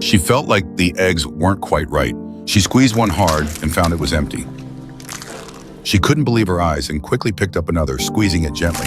She felt like the eggs weren't quite right. She squeezed one hard and found it was empty. She couldn't believe her eyes and quickly picked up another, squeezing it gently.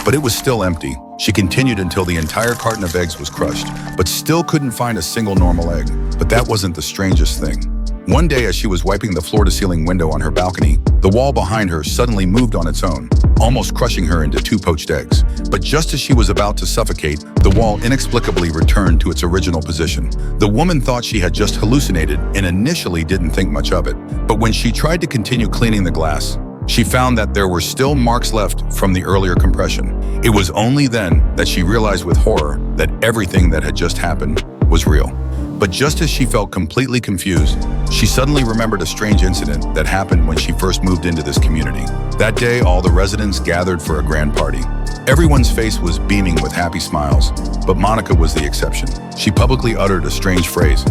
But it was still empty. She continued until the entire carton of eggs was crushed, but still couldn't find a single normal egg. But that wasn't the strangest thing. One day, as she was wiping the floor-to-ceiling window on her balcony, the wall behind her suddenly moved on its own, almost crushing her into 2 poached eggs. But just as she was about to suffocate, the wall inexplicably returned to its original position. The woman thought she had just hallucinated and initially didn't think much of it. But when she tried to continue cleaning the glass, she found that there were still marks left from the earlier compression. It was only then that she realized with horror that everything that had just happened was real. But just as she felt completely confused, she suddenly remembered a strange incident that happened when she first moved into this community. That day, all the residents gathered for a grand party. Everyone's face was beaming with happy smiles, but Monica was the exception. She publicly uttered a strange phrase.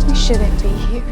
We shouldn't be here.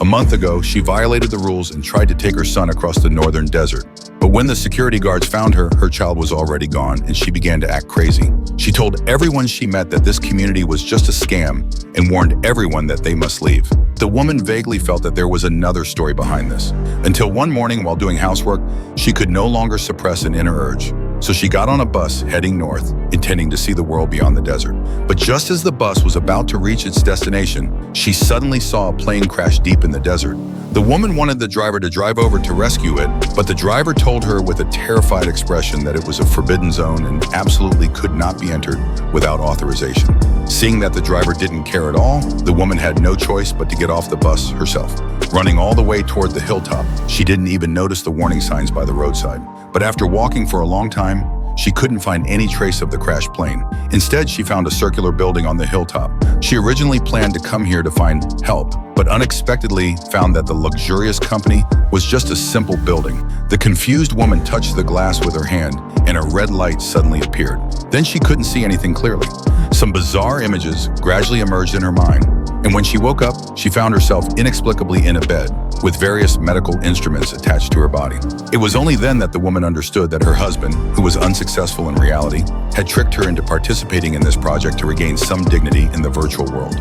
A month ago, she violated the rules and tried to take her son across the northern desert. But when the security guards found her, her child was already gone, and she began to act crazy. She told everyone she met that this community was just a scam and warned everyone that they must leave. The woman vaguely felt that there was another story behind this, until one morning while doing housework, she could no longer suppress an inner urge. So she got on a bus heading north, intending to see the world beyond the desert. But just as the bus was about to reach its destination, she suddenly saw a plane crash deep in the desert. The woman wanted the driver to drive over to rescue it, but the driver told her with a terrified expression that it was a forbidden zone and absolutely could not be entered without authorization. Seeing that the driver didn't care at all, the woman had no choice but to get off the bus herself. Running all the way toward the hilltop, she didn't even notice the warning signs by the roadside. But after walking for a long time, she couldn't find any trace of the crashed plane. Instead, she found a circular building on the hilltop. She originally planned to come here to find help, but unexpectedly found that the luxurious company was just a simple building. The confused woman touched the glass with her hand, and a red light suddenly appeared. Then she couldn't see anything clearly. Some bizarre images gradually emerged in her mind, and when she woke up, she found herself inexplicably in a bed, with various medical instruments attached to her body. It was only then that the woman understood that her husband, who was unsuccessful in reality, had tricked her into participating in this project to regain some dignity in the virtual world.